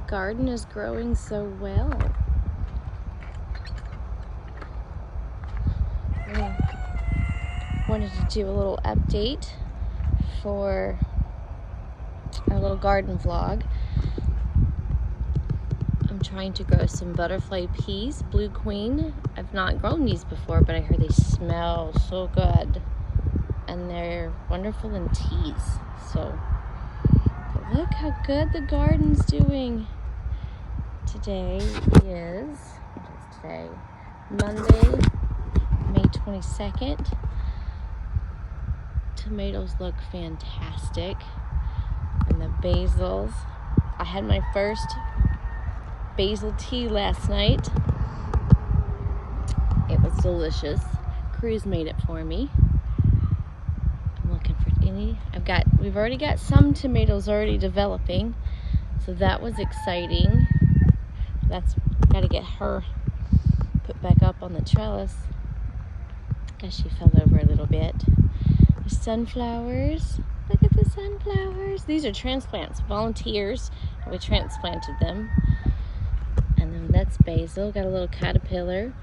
garden is growing so well. I wanted to do a little update for our little garden vlog. I'm trying to grow some butterfly peas, Blue Queen. I've not grown these before, but I heard they smell so good. And they're wonderful in teas. So, but look how good the garden's doing. Today is, what is today? Monday, May 22nd. Tomatoes look fantastic. And the basils. I had my first basil tea last night. It was delicious. Cruz made it for me. I'm looking for any. We've already got some tomatoes already developing, so that was exciting. That's got to get her put back up on the trellis because she fell over a little bit. The sunflowers. Look at the sunflowers. These are transplants, volunteers. We transplanted them. And then that's basil. Got a little caterpillar.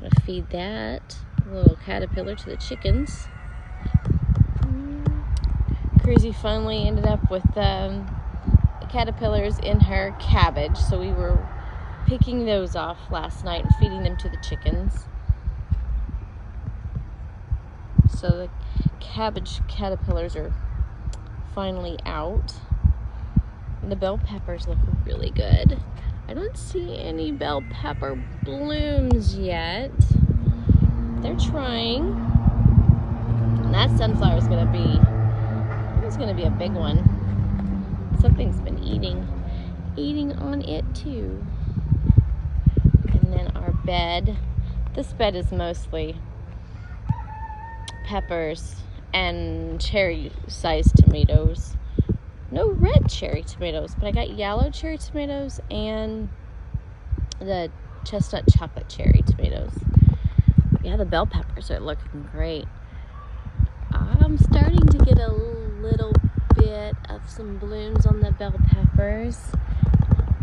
Gonna feed that little caterpillar to the chickens. Cruzy finally ended up with the caterpillars in her cabbage, so we were picking those off last night and feeding them to the chickens. So the cabbage caterpillars are finally out. And the bell peppers look really good. I don't see any bell pepper blooms yet. They're trying. And that sunflower is gonna be a big one. Something's been eating on it too. And then our bed. This bed is mostly peppers and cherry-sized tomatoes. No red cherry tomatoes, but I got yellow cherry tomatoes and the chestnut chocolate cherry tomatoes. Yeah, the bell peppers are looking great. I'm starting to get a little bit of some blooms on the bell peppers.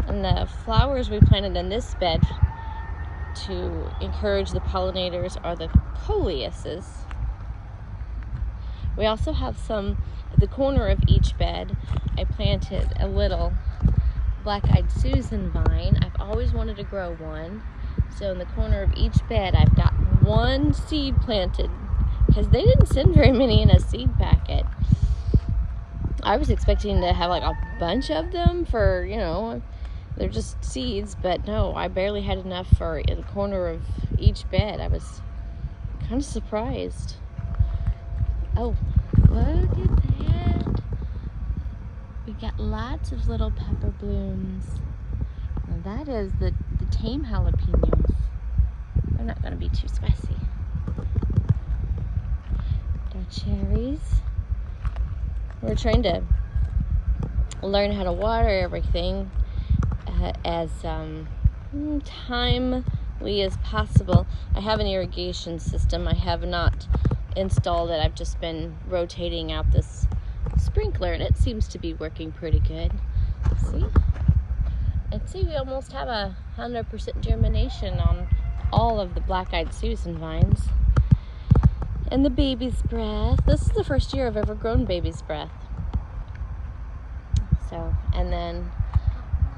And the flowers we planted in this bed to encourage the pollinators are the coleuses. We also have some at the corner of each bed. I planted a little black-eyed Susan vine. I've always wanted to grow one. So in the corner of each bed, I've got one seed planted because they didn't send very many in a seed packet. I was expecting to have like a bunch of them for, they're just seeds, but no, I barely had enough for in the corner of each bed. I was kind of surprised. Oh, look at that. We got lots of little pepper blooms. Now that is the tame jalapenos. They're not going to be too spicy. Our cherries. We're trying to learn how to water everything as timely as possible. I have an irrigation system. I have not installed it. I've just been rotating out this sprinkler and it seems to be working pretty good. See, we almost have 100% germination on all of the black-eyed Susan vines. And the baby's breath. This is the first year I've ever grown baby's breath. So, and then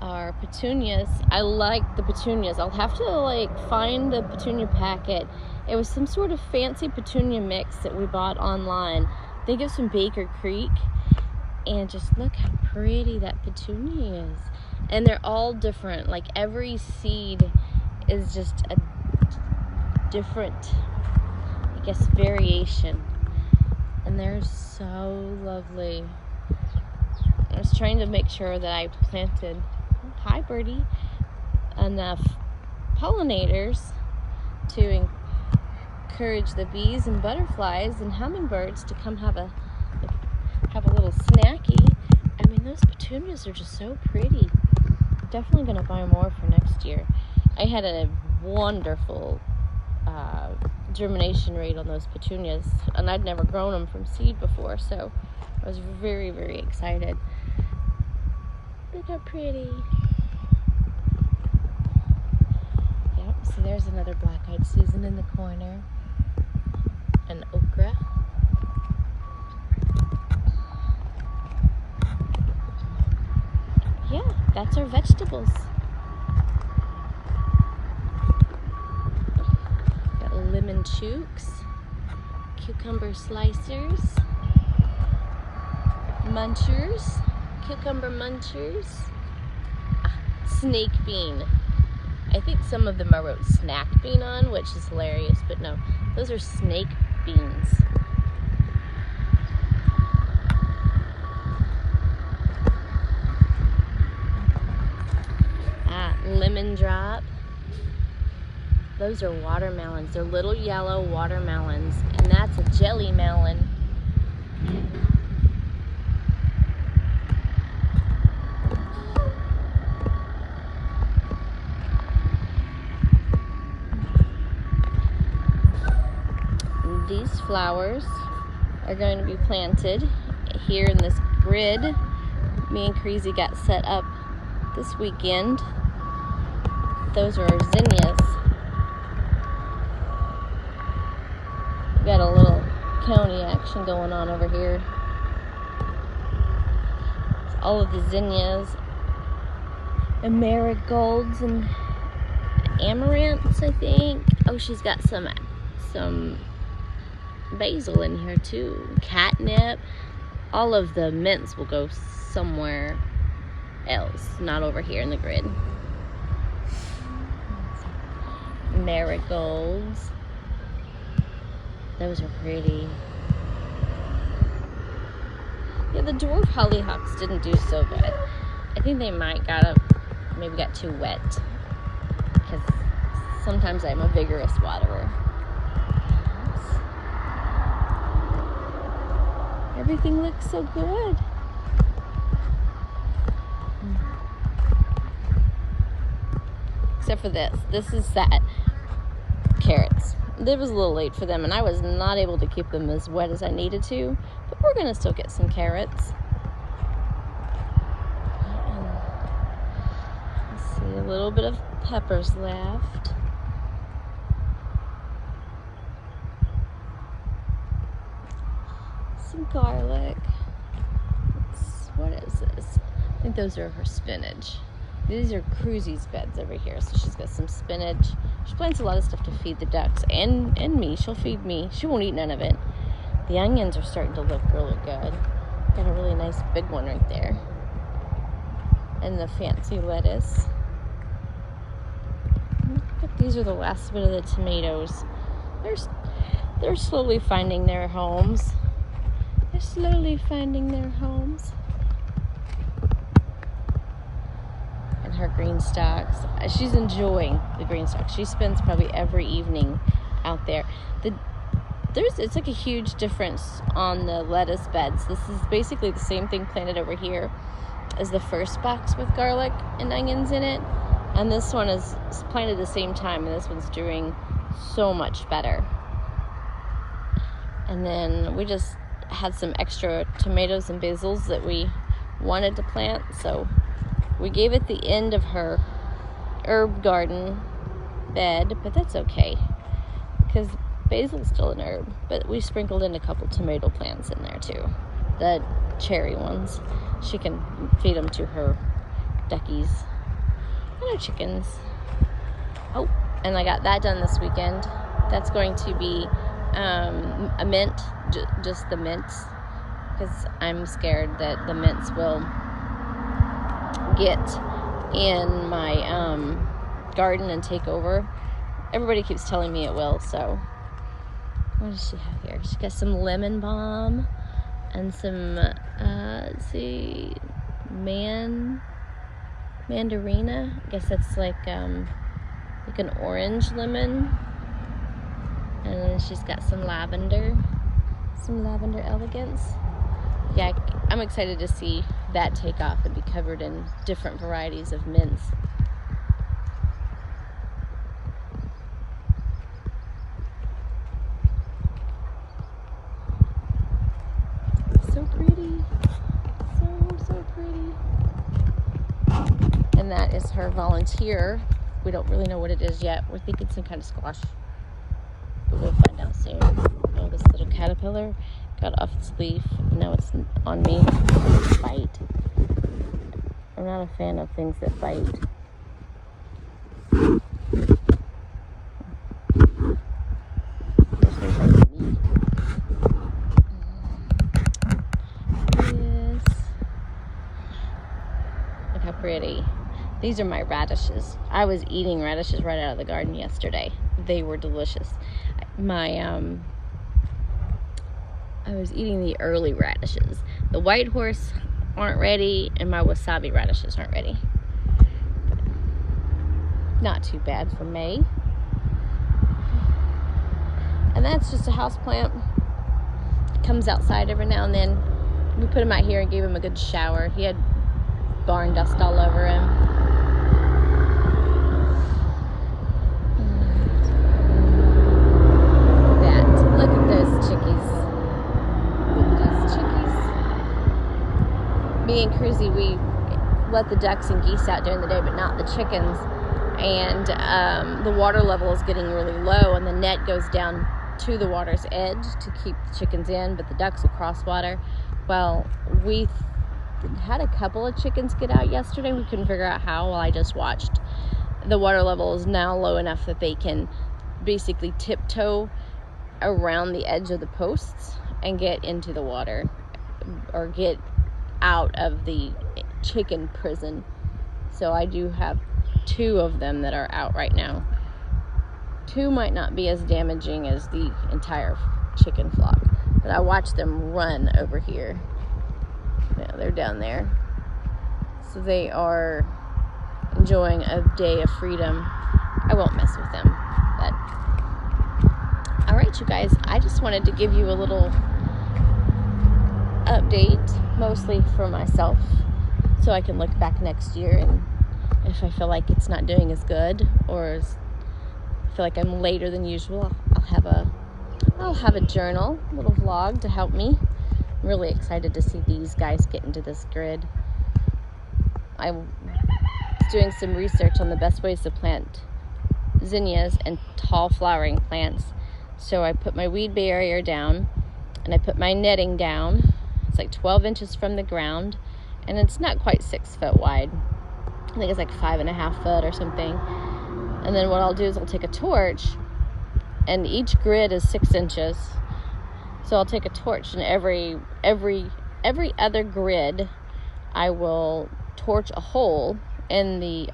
our petunias. I like the petunias. I'll have to find the petunia packet. It was some sort of fancy petunia mix that we bought online. I think it's from Baker Creek. And just look how pretty that petunia is. And they're all different. Like every seed is just a different, variation. And they're so lovely. I was trying to make sure that I planted, hi birdie, enough pollinators to encourage the bees and butterflies and hummingbirds to come have a little snacky. I mean, those petunias are just so pretty. Definitely going to buy more for next year. I had a wonderful germination rate on those petunias, and I'd never grown them from seed before, so I was very, very excited. Look how pretty. So there's another black-eyed Susan in the corner. An okra. Yeah, that's our vegetables. Got lemon chooks, cucumber slicers, munchers, cucumber munchers, snake bean. I think some of them I wrote snack bean on, which is hilarious, but no, those are snake beans. Lemon drop. Those are watermelons. They're little yellow watermelons, and that's a jelly melon. These flowers are going to be planted here in this grid. Me and Crazy got set up this weekend. Those are our zinnias. We got a little county action going on over here. It's all of the zinnias and marigolds and amaranths, I think. Oh, she's got some basil in here too. Catnip. All of the mints will go somewhere else, not over here in the grid. Marigolds. Those are pretty. Yeah, the dwarf hollyhocks didn't do so good. I think they might maybe got too wet, because sometimes I'm a vigorous waterer. Everything looks so good. Except for this. This is that carrots. It was a little late for them, and I was not able to keep them as wet as I needed to, but we're gonna still get some carrots. Let's see, a little bit of peppers left. Some garlic. What is this? I think those are her spinach. These are Cruzy's beds over here. So she's got some spinach. She plants a lot of stuff to feed the ducks and me. She'll feed me. She won't eat none of it. The onions are starting to look really good. Got a really nice big one right there. And the fancy lettuce. These are the last bit of the tomatoes. They're slowly finding their homes. They're slowly finding their homes. And her green stalks. She's enjoying the green stalks. She spends probably every evening out there. It's like a huge difference on the lettuce beds. This is basically the same thing planted over here as the first box with garlic and onions in it. And this one is planted at the same time, and this one's doing so much better. And then we just had some extra tomatoes and basils that we wanted to plant, so we gave it the end of her herb garden bed, but that's okay because basil's still an herb. But we sprinkled in a couple tomato plants in there too, the cherry ones. She can feed them to her duckies and her chickens. Oh, and I got that done this weekend. That's going to be a mint, just the mints, because I'm scared that the mints will get in my garden and take over. Everybody keeps telling me it will, so what does she have here? She got some lemon balm and some let's see, mandarina. I guess that's like an orange lemon. And then she's got some lavender elegance. Yeah, I'm excited to see that take off and be covered in different varieties of mints. So pretty. So pretty. And that is her volunteer We don't really know what it is yet. We're thinking some kind of squash, but we'll find out soon. Oh, this little caterpillar got off its leaf. Now it's on me. Bite. I'm not a fan of things that bite. This one's like meat. Yes. Look how pretty. These are my radishes. I was eating radishes right out of the garden yesterday. They were delicious. I was eating the early radishes. The white horse aren't ready, and my wasabi radishes aren't ready. But not too bad for May. And that's just a house plant. Comes outside every now and then. We put him out here and gave him a good shower. He had barn dust all over him. Look at those chickies. Look at those chickies. Me and Cruzy, we let the ducks and geese out during the day, but not the chickens. And the water level is getting really low, and the net goes down to the water's edge to keep the chickens in, but the ducks will cross water. Well, we had a couple of chickens get out yesterday. We couldn't figure out how. Well, I just watched. The water level is now low enough that they can basically tiptoe around the edge of the posts and get into the water, or get out of the chicken prison. So I do have 2 of them that are out right now. 2 might not be as damaging as the entire chicken flock, but I watched them run over here. Yeah, they're down there. So they are enjoying a day of freedom. I won't mess with them, but all right, you guys, I just wanted to give you a little update, mostly for myself, so I can look back next year, and if I feel like it's not doing as good, or I feel like I'm later than usual, I'll have a journal, a little vlog to help me. I'm really excited to see these guys get into this grid. I was doing some research on the best ways to plant zinnias and tall flowering plants. So I put my weed barrier down, and I put my netting down. It's like 12 inches from the ground, and it's not quite 6 foot wide. I think it's like 5.5 foot or something. And then what I'll do is I'll take a torch, and each grid is 6 inches. So I'll take a torch, and every other grid, I will torch a hole in the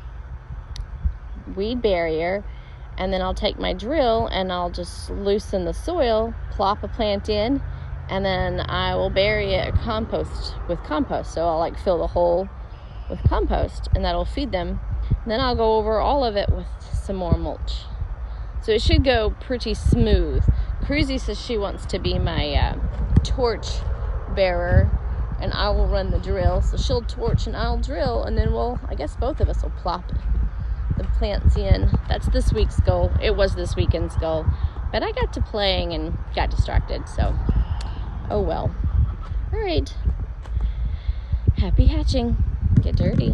weed barrier, and then I'll take my drill and I'll just loosen the soil, plop a plant in, and then I will bury it with compost. So I'll like fill the hole with compost, and that'll feed them. And then I'll go over all of it with some more mulch. So it should go pretty smooth. Cruzy says she wants to be my torch bearer, and I will run the drill. So she'll torch and I'll drill, and then I guess both of us will plop the plants in. That's this week's goal. It was this weekend's goal, but I got to playing and got distracted, so oh well. All right, happy hatching. Get dirty.